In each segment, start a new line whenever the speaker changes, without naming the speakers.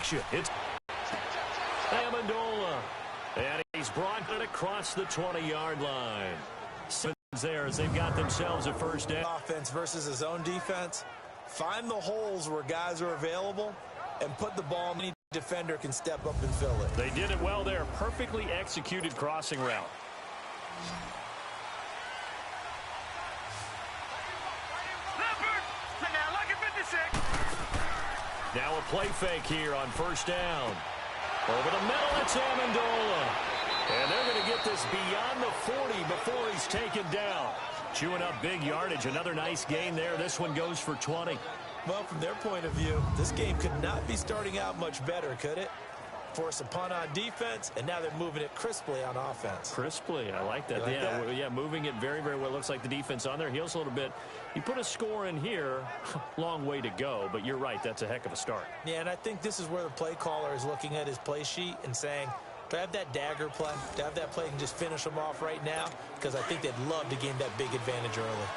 action. It's Amendola. And he's brought it across the 20-yard line. There as they've got themselves a first down.
Offense versus his own defense. Find the holes where guys are available and put the ball. Any defender can step up and fill it.
They did it well there. Perfectly executed crossing route. Now a play fake here on first down. Over the middle, it's Amendola. And they're going to get this beyond the 40 before he's taken down. Chewing up big yardage. Another nice gain there. This one goes for 20.
Well, from their point of view, this game could not be starting out much better, could it? Force a punt on defense, and now they're moving it crisply on offense.
Crisply, I like that. Yeah, moving it very, very well. Looks like the defense on their heels a little bit. You put a score in here, long way to go, but you're right, that's a heck of a start.
Yeah, and I think this is where the play caller is looking at his play sheet and saying, do I have that dagger play? Do I have that play and just finish them off right now? Because I think they'd love to gain that big advantage early.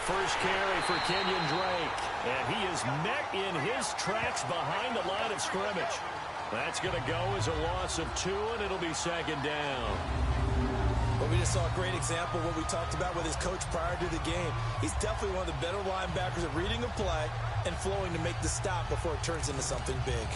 First carry for Kenyon Drake, and he is met in his tracks behind the line of scrimmage. That's going to go as a loss of 2, and it'll be second down.
Well, we just saw a great example of what we talked about with his coach prior to the game. He's definitely one of the better linebackers at reading a play and flowing to make the stop before it turns into something big.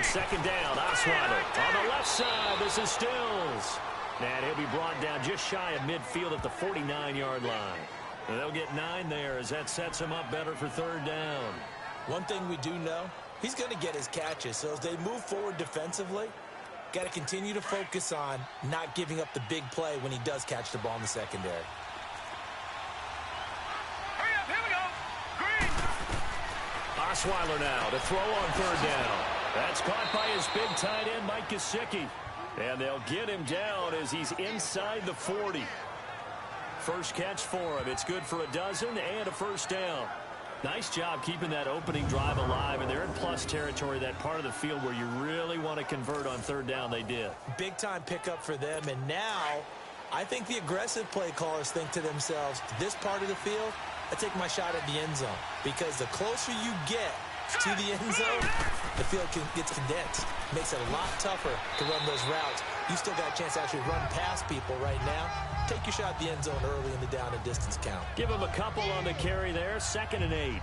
Second down, Osweiler on the left side. This is Stills. And he'll be brought down just shy of midfield at the 49-yard line. And they'll get 9 there as that sets him up better for third down.
One thing we do know, he's going to get his catches. So as they move forward defensively, got to continue to focus on not giving up the big play when he does catch the ball in the secondary.
Hurry up, here we go. Green.
Osweiler now to throw on third down. That's caught by his big tight end, Mike Gesicki. And they'll get him down as he's inside the 40. First catch for him. It's good for a dozen and a first down. Nice job keeping that opening drive alive, and they're in plus territory, that part of the field where you really want to convert on third down. They did.
Big-time pickup for them, and now I think the aggressive play callers think to themselves, this part of the field, I take my shot at the end zone, because the closer you get to the end zone, the field gets condensed. Makes it a lot tougher to run those routes. You still got a chance to actually run past people right now. Take your shot at the end zone early in the down and distance count.
Give him a couple on the carry there. 2nd and 8.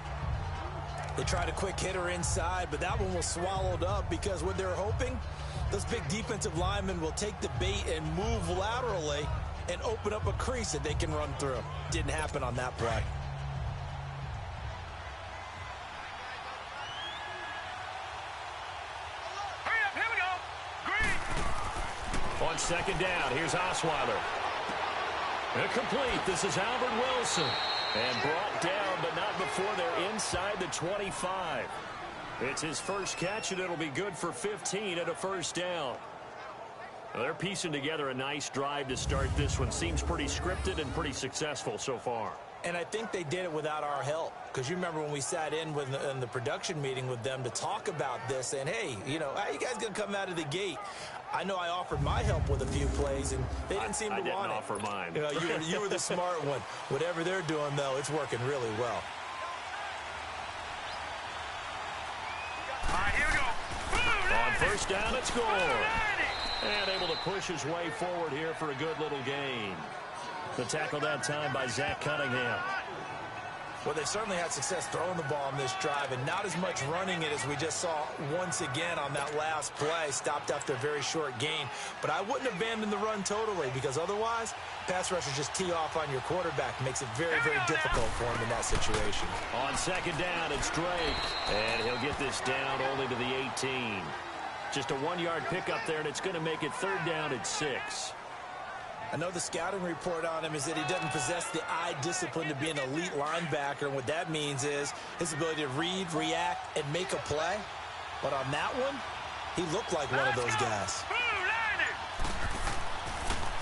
They tried a quick hitter inside, but that one was swallowed up because what they're hoping, those big defensive linemen will take the bait and move laterally and open up a crease that they can run through. Didn't happen on that play.
On second down, here's Osweiler. Complete. This is Albert Wilson. And brought down, but not before they're inside the 25. It's his first catch, and it'll be good for 15 and a first down. Well, they're piecing together a nice drive to start this one. Seems pretty scripted and pretty successful so far.
And I think they did it without our help. Because you remember when we sat in the production meeting with them to talk about this, and hey, you know, how you guys going to come out of the gate? I know I offered my help with a few plays, and they didn't seem to want it.
I didn't offer mine.
You know, you were the smart one. Whatever they're doing, though, it's working really well.
All right, here we go.
On first down, it's score. And able to push his way forward here for a good little gain. The tackle that time by Zach Cunningham.
Well, they certainly had success throwing the ball on this drive, and not as much running it as we just saw once again on that last play. Stopped after a very short gain. But I wouldn't abandon the run totally, because otherwise, pass rushers just tee off on your quarterback. Makes it very, very difficult for him in that situation.
On second down, it's Drake. And he'll get this down only to the 18. Just a 1-yard pickup there, and it's going to make it third down at 6.
I know the scouting report on him is that he doesn't possess the eye discipline to be an elite linebacker. And what that means is his ability to read, react, and make a play. But on that one, he looked like one of those guys.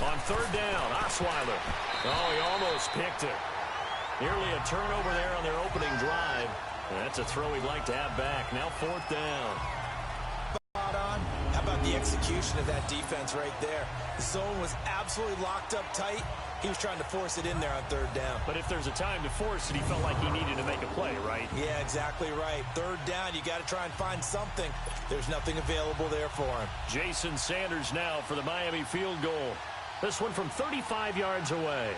On third down, Osweiler. Oh, he almost picked it. Nearly a turnover there on their opening drive. And that's a throw he'd like to have back. Now 4th down.
Spot on. How about the execution of that defense right there? The zone was absolutely locked up tight. He was trying to force it in there on 3rd down.
But if there's a time to force it, he felt like he needed to make a play, right?
Yeah, exactly right. 3rd down, you got to try and find something. There's nothing available there for him.
Jason Sanders now for the Miami field goal. This one from 35 yards away.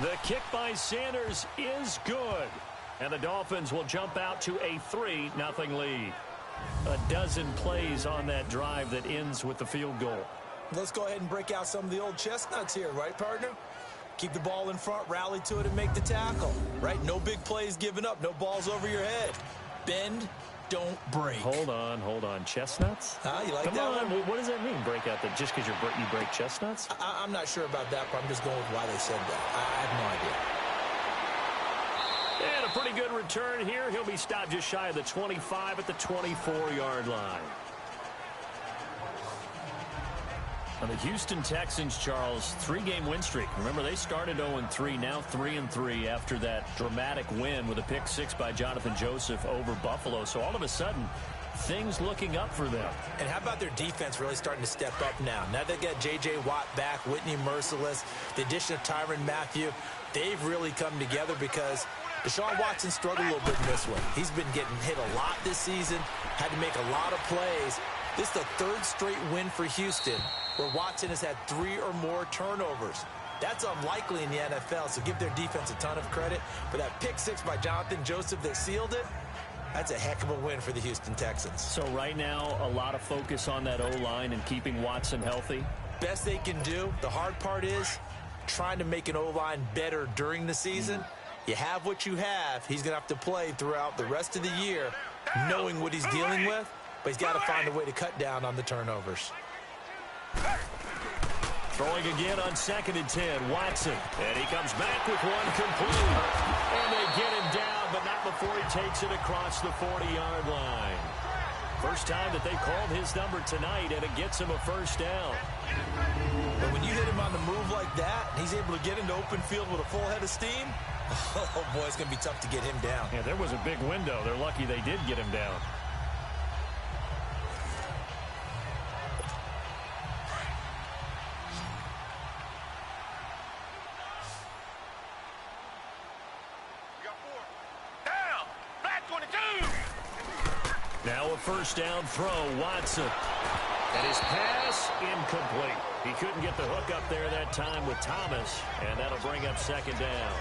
The kick by Sanders is good. And the Dolphins will jump out to a 3-0 lead. A dozen plays on that drive that ends with the field goal.
Let's go ahead and break out some of the old chestnuts here, right, partner? Keep the ball in front, rally to it, and make the tackle, right? No big plays given up, no balls over your head. Bend, don't break.
Hold on. Chestnuts?
You like
Come
that
on.
one?
What does that mean, break out? That just because you break chestnuts?
I'm not sure about that, but I'm just going with why they said that. I have no idea.
And a pretty good return here. He'll be stopped just shy of the 25 at the 24-yard line. Now the Houston Texans, Charles, 3-game win streak. Remember, they started 0-3, now 3-3 after that dramatic win with a pick 6 by Jonathan Joseph over Buffalo. So all of a sudden, things looking up for them.
And how about their defense really starting to step up now? Now they got J.J. Watt back, Whitney Merciless, the addition of Tyrann Mathieu. They've really come together because Deshaun Watson struggled a little bit in this one. He's been getting hit a lot this season, had to make a lot of plays. This is the 3rd straight win for Houston, where Watson has had 3 or more turnovers. That's unlikely in the NFL, so give their defense a ton of credit. For that pick 6 by Jonathan Joseph that sealed it, that's a heck of a win for the Houston Texans.
So right now, a lot of focus on that O-line and keeping Watson healthy.
Best they can do. The hard part is trying to make an O-line better during the season. You have what you have. He's going to have to play throughout the rest of the year knowing what he's dealing with, but he's got to find a way to cut down on the turnovers.
Throwing again on 2nd and 10, Watson. And he comes back with one complete. And they get him down, but not before he takes it across the 40-yard line. First time that they called his number tonight, and it gets him a 1st down.
But when you hit him on the move like that, he's able to get into open field with a full head of steam, oh, boy, it's going to be tough to get him down.
Yeah, there was a big window. They're lucky they did get him down. Now a 1st down throw, Watson. And his pass incomplete. He couldn't get the hook up there that time with Thomas, and that'll bring up 2nd down.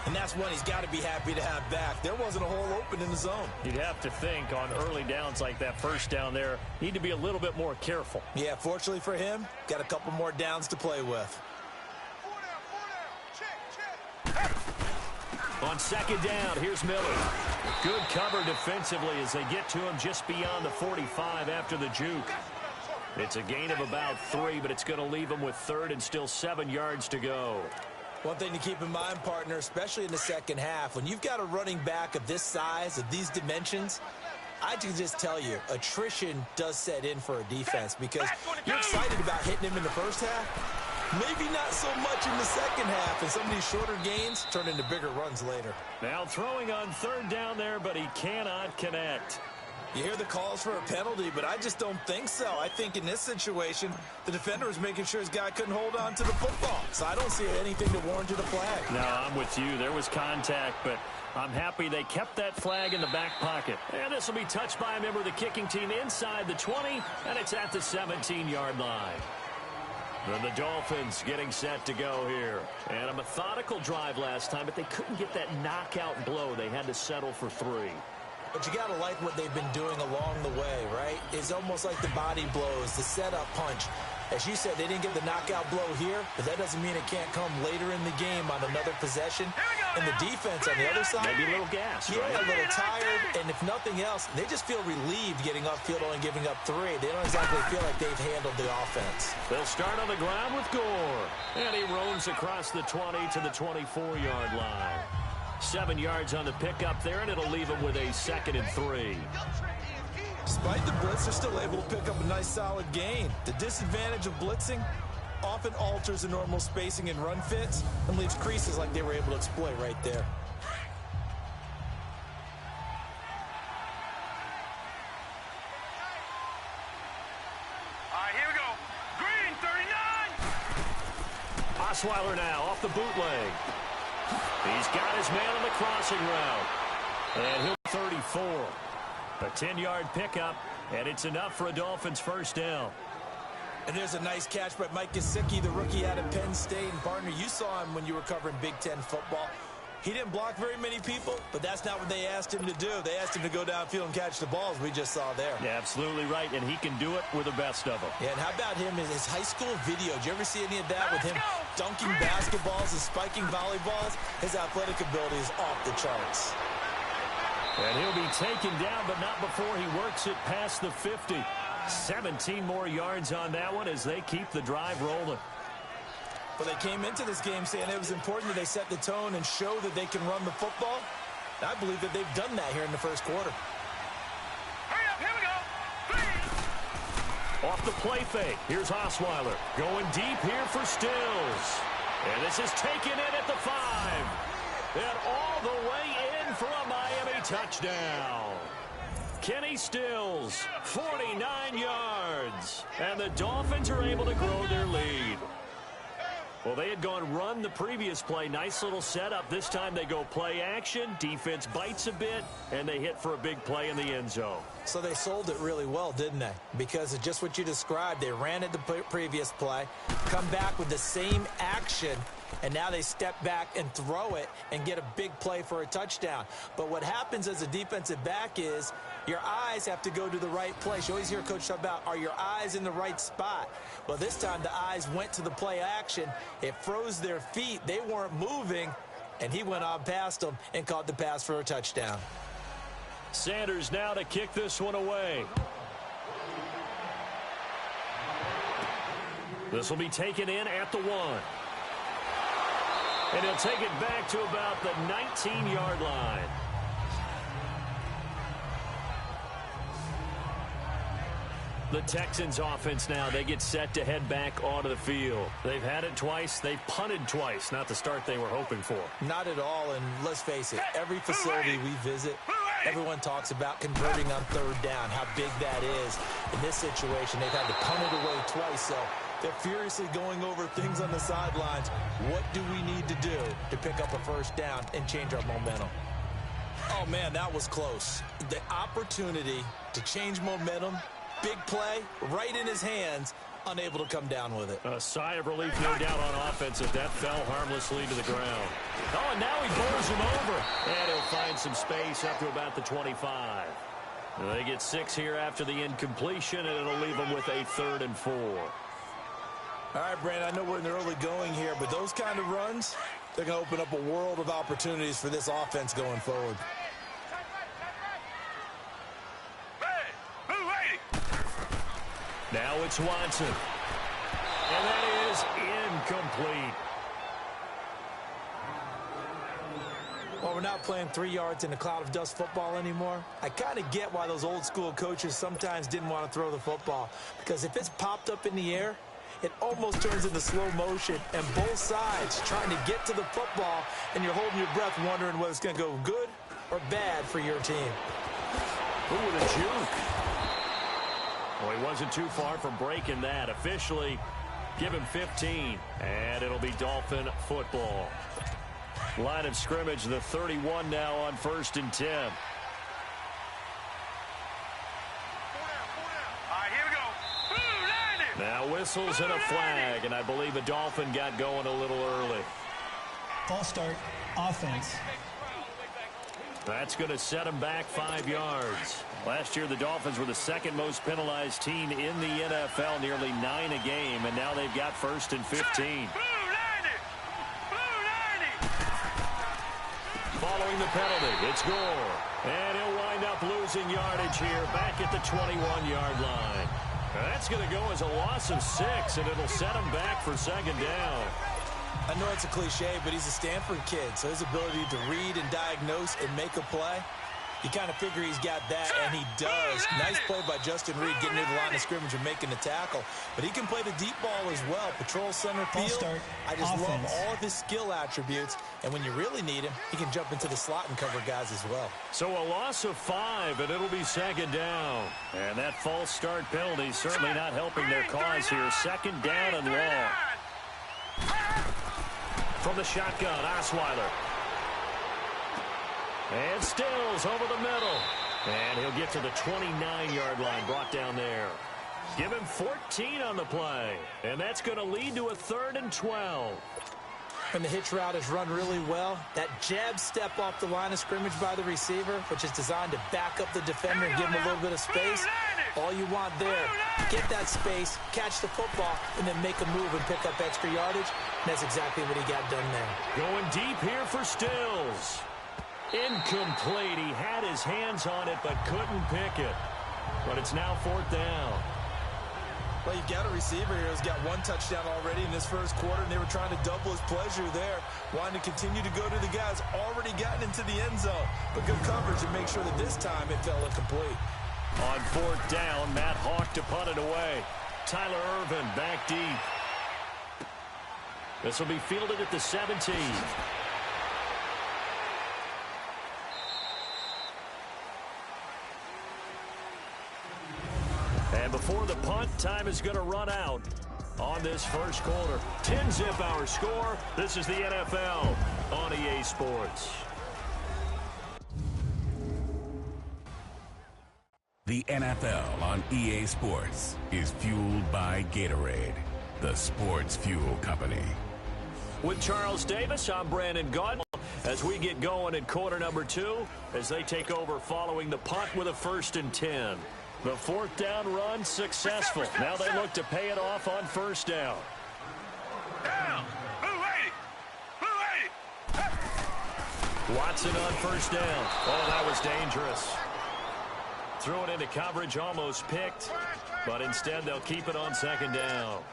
And that's one he's got to be happy to have back. There wasn't a hole open in the zone.
You'd have to think on early downs like that 1st down there, need to be a little bit more careful.
Yeah, fortunately for him, got a couple more downs to play with.
On 2nd down, here's Miller. Good cover defensively as they get to him just beyond the 45 after the juke. It's a gain of about 3, but it's going to leave him with 3rd and still 7 yards to go.
One thing to keep in mind, partner, especially in the second half, when you've got a running back of this size, of these dimensions, I can just tell you, attrition does set in for a defense because you're excited about hitting him in the first half. Maybe not so much in the second half, and some of these shorter gains turn into bigger runs later.
Now throwing on 3rd down there, but he cannot connect.
You hear the calls for a penalty, but I just don't think so. I think in this situation, the defender was making sure his guy couldn't hold on to the football. So I don't see anything to warrant a flag.
No, I'm with you. There was contact, but I'm happy they kept that flag in the back pocket. And this will be touched by a member of the kicking team inside the 20, and it's at the 17-yard line. And the Dolphins getting set to go here. And a methodical drive last time, but they couldn't get that knockout blow. They had to settle for 3.
But you got to like what they've been doing along the way, right? It's almost like the body blows, the setup punch. As you said, they didn't get the knockout blow here, but that doesn't mean it can't come later in the game on another possession. And the defense on the other side,
maybe a little gas,
yeah,
right?
A little tired, and if nothing else, they just feel relieved getting off field only giving up 3. They don't exactly feel like they've handled the offense.
They'll start on the ground with Gore. And he roams across the 20 to the 24-yard line. 7 yards on the pickup there, and it'll leave him with a 2nd and 3.
Despite the blitz, they're still able to pick up a nice solid gain. The disadvantage of blitzing, often alters the normal spacing and run fits and leaves creases like they were able to exploit right there.
All right, here we go. Green, 39.
Osweiler now off the bootleg. He's got his man on the crossing route. And he'll 34. A 10-yard pickup, and it's enough for a Dolphins first down.
And there's a nice catch by Mike Gesicki, the rookie out of Penn State. And, partner, you saw him when you were covering Big Ten football. He didn't block very many people, but that's not what they asked him to do. They asked him to go downfield and catch the balls we just saw there.
Yeah, absolutely right, and he can do it with the best of them.
Yeah, and how about him in his high school video? Did you ever see any of that with him dunking basketballs and spiking volleyballs? His athletic ability is off the charts.
And he'll be taken down, but not before he works it past the 50. 17 more yards on that one as they keep the drive rolling.
But they came into this game saying it was important that they set the tone and show that they can run the football. I believe that they've done that here in the first quarter.
Hurry up, here we go.
Off the play fake. Here's Osweiler going deep here for Stills. And this is taken in at the 5. And all the way in for a Miami touchdown. Kenny Stills, 49 yards. And the Dolphins are able to grow their lead. Well, they had gone run the previous play. Nice little setup. This time they go play action. Defense bites a bit, and they hit for a big play in the end zone.
So they sold it really well, didn't they? Because of just what you described. They ran it the previous play, come back with the same action, and now they step back and throw it and get a big play for a touchdown. But what happens as a defensive back is your eyes have to go to the right place. You always hear Coach talk about, are your eyes in the right spot? Well, this time the eyes went to the play action. It froze their feet. They weren't moving, and he went on past them and caught the pass for a touchdown.
Sanders now to kick this one away. This will be taken in at the 1. And he'll take it back to about the 19-yard line. The Texans offense now, they get set to head back onto the field. They've had it twice. They've punted twice. Not the start they were hoping for.
Not at all, and let's face it, every facility we visit, everyone talks about converting on third down, how big that is. In this situation, they've had to punt it away twice, so they're furiously going over things on the sidelines. What do we need to do to pick up a first down and change our momentum? Oh, man, that was close. The opportunity to change momentum, big play, right in his hands, unable to come down with it.
A sigh of relief, no doubt, on offense if that fell harmlessly to the ground. Oh, and now he bowls him over. And he'll find some space up to about the 25. They get 6 here after the incompletion, and it'll leave them with a 3rd and 4.
All right, Brandon, I know we're in the early going here, but those kind of runs, they're going to open up a world of opportunities for this offense going forward.
Now it's Watson. And that is incomplete.
Well, we're not playing 3 yards in a cloud of dust football anymore. I kind of get why those old school coaches sometimes didn't want to throw the football. Because if it's popped up in the air, it almost turns into slow motion. And both sides trying to get to the football, and you're holding your breath wondering whether it's going to go good or bad for your team.
Ooh, with a juke. Well, he wasn't too far from breaking that. Officially, give him 15. And it'll be Dolphin football. Line of scrimmage, the 31 now on 1st and 10.
All right, here we go.
Now whistles and a flag, and I believe a Dolphin got going a little early.
False start, offense.
That's going to set them back 5 yards. Last year, the Dolphins were the 2nd most penalized team in the NFL, nearly 9 a game, and now they've got 1st and 15. Following the penalty, it's Gore. And he'll wind up losing yardage here back at the 21-yard line. That's going to go as a loss of 6, and it'll set him back for 2nd down.
I know it's a cliche, but he's a Stanford kid, so his ability to read and diagnose and make a play, You kind of figure he's got that, and he does. Nice play by Justin Reed getting near the line of scrimmage and making the tackle. But he can play the deep ball as well. Patrol center field. I just love all of his skill attributes. And when you really need him, he can jump into the slot and cover guys as well.
So a loss of 5, and it'll be second down. And that false start penalty certainly not helping their cause here. Second down and long. From the shotgun, Osweiler. And Stills over the middle. And he'll get to the 29-yard line, brought down there. Give him 14 on the play. And that's going to lead to a 3rd and 12.
And the hitch route is run really well. That jab step off the line of scrimmage by the receiver, which is designed to back up the defender and give him a little bit of space. All you want there, get that space, catch the football, and then make a move and pick up extra yardage. And that's exactly what he got done there.
Going deep here for Stills. Incomplete. He had his hands on it but couldn't pick it. But it's now 4th down.
Well, you've got a receiver here who's got 1 touchdown already in this first quarter, and they were trying to double his pleasure there, wanting to continue to go to the guys already gotten into the end zone. But good coverage and make sure that this time it fell incomplete.
On 4th down, Matt Hawk to punt it away. Tyler Irvin back deep. This will be fielded at the 17. And before the punt, time is going to run out on this first quarter. 10-zip our score. This is the NFL on EA Sports.
The NFL on EA Sports is fueled by Gatorade, the sports fuel company.
With Charles Davis, I'm Brandon Gaudin. As we get going in quarter number 2, as they take over following the punt with a 1st and 10. The 4th down run successful. Now they look to pay it off on 1st down.
Down. Blue 80. Blue 80.
Watson on 1st down. Oh, that was dangerous. Threw it into coverage, almost picked. But instead, they'll keep it on 2nd down.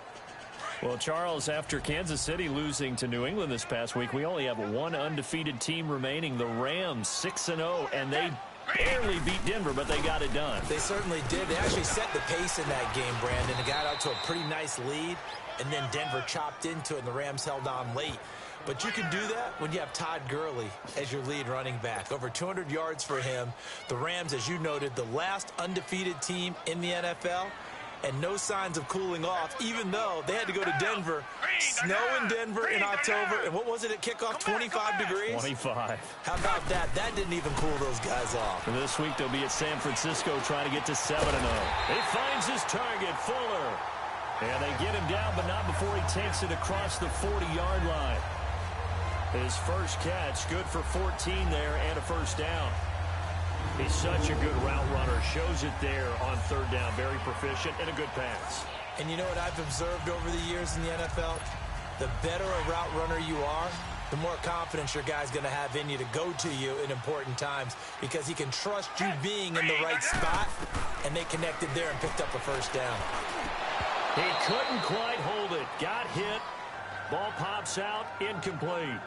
Well, Charles, after Kansas City losing to New England this past week, we only have 1 undefeated team remaining. The Rams, 6-0, and they barely beat Denver, but they got it done.
They certainly did. They actually set the pace in that game, Brandon. They got out to a pretty nice lead, and then Denver chopped into it, and the Rams held on late. But you can do that when you have Todd Gurley as your lead running back. Over 200 yards for him. The Rams, as you noted, the last undefeated team in the NFL, and no signs of cooling off, even though they had to go to Denver. Snow in Denver in October, and what was it at kickoff, 25 degrees?
25.
How about that? That didn't even cool those guys off.
And this week they'll be at San Francisco trying to get to 7-0. He finds his target, Fuller. And they get him down, but not before he takes it across the 40-yard line. His first catch, good for 14 there and a 1st down. He's such a good route runner. Shows it there on 3rd down. Very proficient and a good pass.
And you know what I've observed over the years in the NFL? The better a route runner you are, the more confidence your guy's going to have in you to go to you in important times, because he can trust you being in the right spot, and they connected there and picked up a 1st down.
He couldn't quite hold it. Got hit. Ball pops out. Incomplete.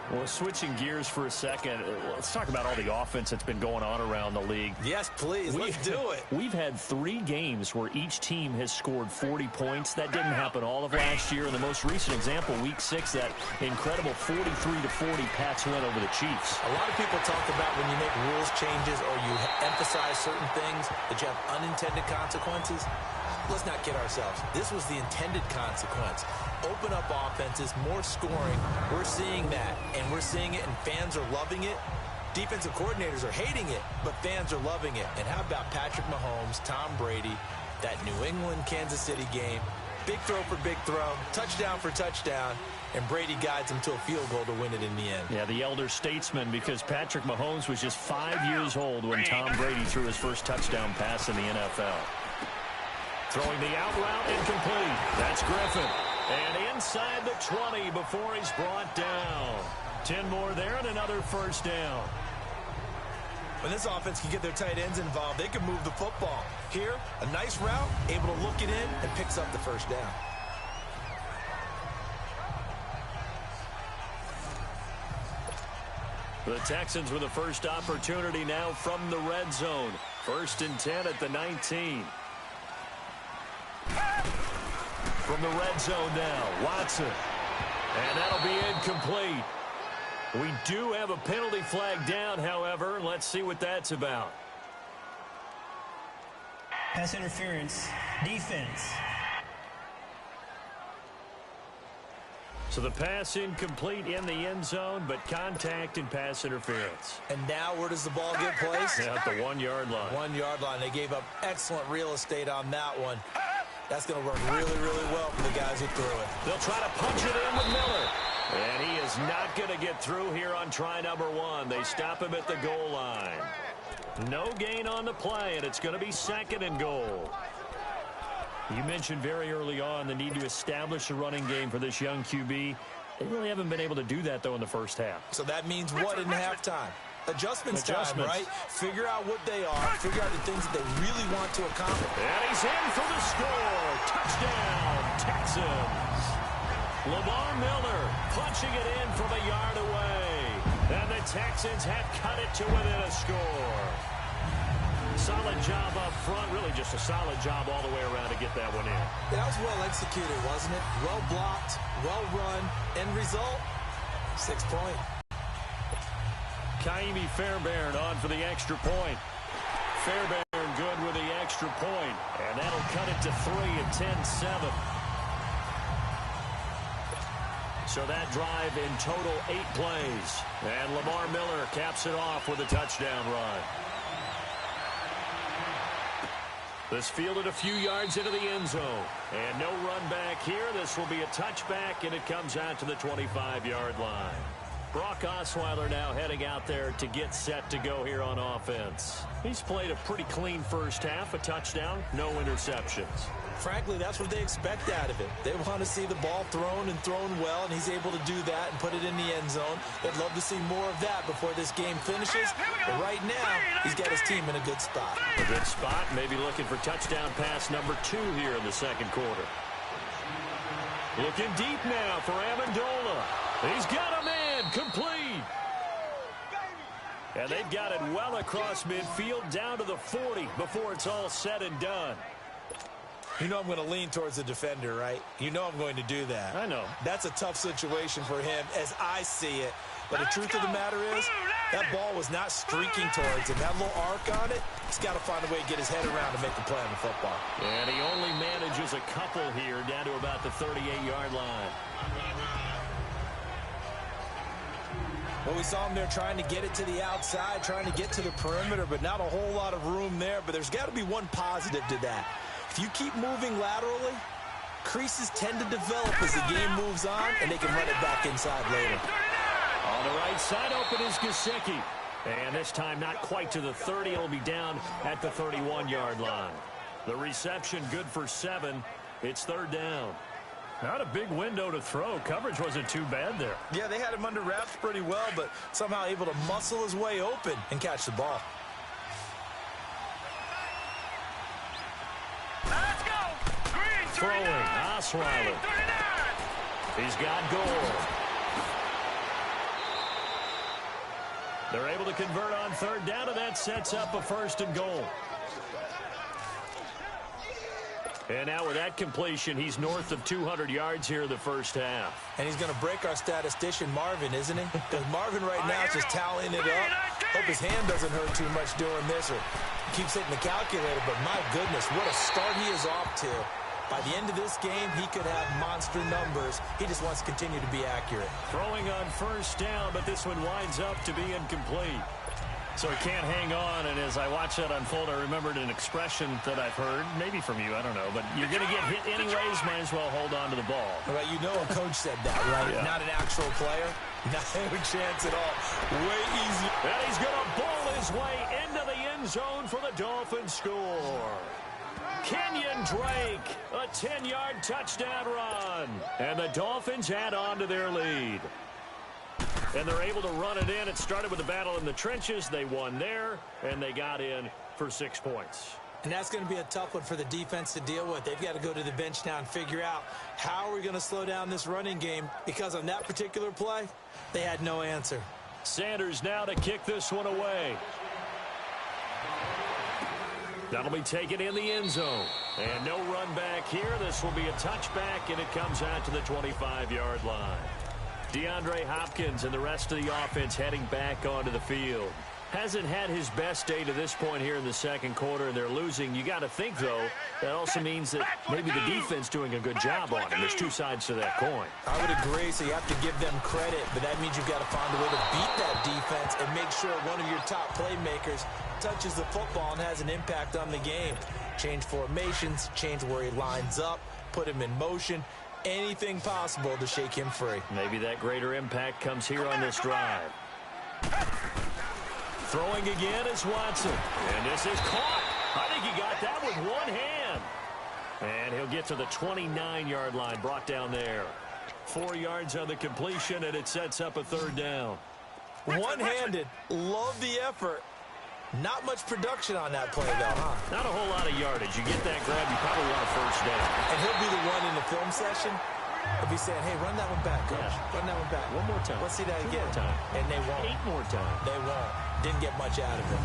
Well, switching gears for a second, let's talk about all the offense that's been going on around the league.
Yes, please. Let's do it.
We've had 3 games where each team has scored 40 points. That didn't happen all of last year. In the most recent example, Week 6, that incredible 43-40 Pats win over the Chiefs.
A lot of people talk about when you make rules changes or you emphasize certain things that you have unintended consequences. Let's not kid ourselves. This was the intended consequence. Open up offenses, more scoring. We're seeing that, and we're seeing it, and fans are loving it. Defensive coordinators are hating it, but fans are loving it. And how about Patrick Mahomes, Tom Brady, that New England-Kansas City game? Big throw for big throw, touchdown for touchdown, and Brady guides him to a field goal to win it in the end.
Yeah, the elder statesman, because Patrick Mahomes was just 5 years old when Tom Brady threw his first touchdown pass in the NFL. Throwing the out route, incomplete. That's Griffin. And inside the 20 before he's brought down. 10 more there and another 1st down.
When this offense can get their tight ends involved, they can move the football. Here, a nice route, able to look it in, and picks up the 1st down.
The Texans with the first opportunity now from the red zone. 1st and 10 at the 19. From the red zone now, Watson. And that'll be incomplete. We do have a penalty flag down, however. Let's see what that's about.
Pass interference. Defense.
So the pass incomplete in the end zone, but contact and pass interference.
And now where does the ball get placed?
At the 1-yard line.
1-yard line. They gave up excellent real estate on that one. That's going to work really, really well for the guys who threw it.
They'll try to punch it in with Miller. And he is not going to get through here on try number 1. They stop him at the goal line. No gain on the play, and it's going to be 2nd and goal. You mentioned very early on the need to establish a running game for this young QB. They really haven't been able to do that, though, in the first half.
So that means what in halftime? Adjustments time, right? Figure out what they are. Figure out the things that they really want to accomplish.
And he's in for the score. Touchdown, Texans. Lamar Miller punching it in from a yard away. And the Texans have cut it to within a score. Solid job up front. Really just a solid job all the way around to get that one in.
That was well executed, wasn't it? Well blocked, well run. End result, 6 points.
Kaimi Fairbairn on for the extra point. Fairbairn good with the extra point. And that'll cut it to 3 at 10-7. So that drive in total 8 plays. And Lamar Miller caps it off with a touchdown run. This fielded a few yards into the end zone. And no run back here. This will be a touchback, and it comes out to the 25-yard line. Brock Osweiler now heading out there to get set to go here on offense. He's played a pretty clean first half, a touchdown, no interceptions.
Frankly, that's what they expect out of it. They want to see the ball thrown and thrown well, and he's able to do that and put it in the end zone. They'd love to see more of that before this game finishes. But right now, he's got his team in a good spot.
A good spot, maybe looking for touchdown pass number 2 here in the second quarter. Looking deep now for Amendola. He's got a man complete. And they've got it well across midfield down to the 40 before it's all said and done.
You know I'm going to lean towards the defender, right? You know I'm going to do that.
I know.
That's a tough situation for him as I see it. But the truth of the matter is, that ball was not streaking towards him. That little arc on it, he's got to find a way to get his head around to make the play on the football.
And he only manages a couple here down to about the 38-yard line.
Well, we saw him there trying to get it to the outside, trying to get to the perimeter, but not a whole lot of room there. But there's got to be one positive to that. If you keep moving laterally, creases tend to develop as the game moves on, and they can run it back inside later.
On the right side, open is Gesicki. And this time not quite to the 30. It'll be down at the 31-yard line. The reception good for 7. It's 3rd down. Not a big window to throw. Coverage wasn't too bad there.
Yeah, they had him under wraps pretty well, but somehow able to muscle his way open and catch the ball.
Let's go! Green,
Throwing,
39.
Osweiler.
39.
He's got goal. They're able to convert on 3rd down, and that sets up a 1st and goal. And now with that completion, he's north of 200 yards here in the first half.
And he's going to break our statistician, Marvin, isn't he? Because Marvin right now is just tallying it up. Hope his hand doesn't hurt too much doing this or keeps hitting the calculator. But my goodness, what a start he is off to. By the end of this game, he could have monster numbers. He just wants to continue to be accurate.
Throwing on 1st down, but this one winds up to be incomplete. So he can't hang on, and as I watch that unfold, I remembered an expression that I've heard, maybe from you, I don't know, but you're going to get hit anyways, might as well hold on to the ball.
Well, you know a coach said that, right?
Yeah.
Not an actual player. Not a chance at all. Way easier.
And he's going to bowl his way into the end zone for the Dolphins score. Kenyon Drake, a 10-yard touchdown run. And the Dolphins add on to their lead. And they're able to run it in. It started with a battle in the trenches. They won there, and they got in for 6 points.
And that's going to be a tough one for the defense to deal with. They've got to go to the bench now and figure out how are we going to slow down this running game, because on that particular play, they had no answer.
Sanders now to kick this one away. That'll be taken in the end zone. And no run back here. This will be a touchback, and it comes out to the 25-yard line. DeAndre Hopkins and the rest of the offense heading back onto the field. Hasn't had his best day to this point here in the second quarter, and they're losing. You got to think, though, that also means that maybe the defense doing a good job on him. There's two sides to that coin.
I would agree, so you have to give them credit, but that means you've got to find a way to beat that defense and make sure one of your top playmakers touches the football and has an impact on the game. Change formations, change where he lines up, put him in motion, anything possible to shake him free.
Maybe that greater impact comes here on this drive. Throwing again is Watson. And this is caught. I think he got that with one hand. And he'll get to the 29-yard line, brought down there. 4 yards on the completion, and it sets up a third down.
One-handed. Love the effort. Not much production on that play, though, huh?
Not a whole lot of yardage. You get that grab, you probably want a first down.
And he'll be the one in the film session. He'll be saying, hey, run that one back, coach.
Yeah.
Run that one back.
One more time.
Let's see that
Two
again.
more time.
And they won't.
8 more times.
They won't. Didn't get much out of it.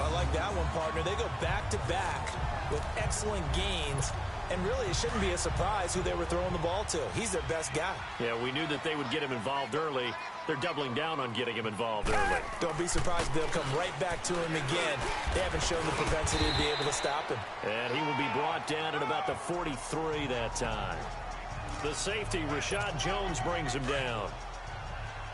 I like that one, partner. They go back-to-back with excellent gains. And really, it shouldn't be a surprise who they were throwing the ball to. He's their best guy.
Yeah, we knew that they would get him involved early. They're doubling down on getting him involved early.
Don't be surprised if they'll come right back to him again. They haven't shown the propensity to be able to stop him.
And he will be brought down at about the 43 that time. The safety, Rashad Jones, brings him down.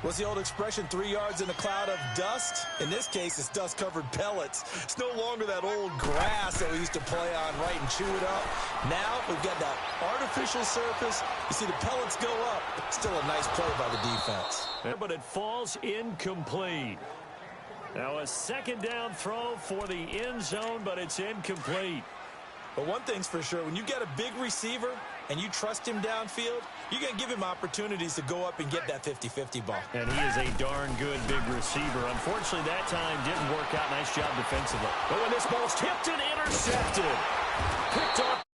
What's the old expression, 3 yards in a cloud of dust? In this case, it's dust-covered pellets. It's no longer that old grass that we used to play on, right, and chew it up. Now we've got that artificial surface. You see the pellets go up. Still a nice play by the defense.
But it falls incomplete. Now a second down throw for the end zone, but it's incomplete.
But one thing's for sure, when you got a big receiver and you trust him downfield, you're going to give him opportunities to go up and get that 50-50 ball.
And he is a darn good big receiver. Unfortunately, that time didn't work out. Nice job defensively. But when this ball's tipped and intercepted, picked off.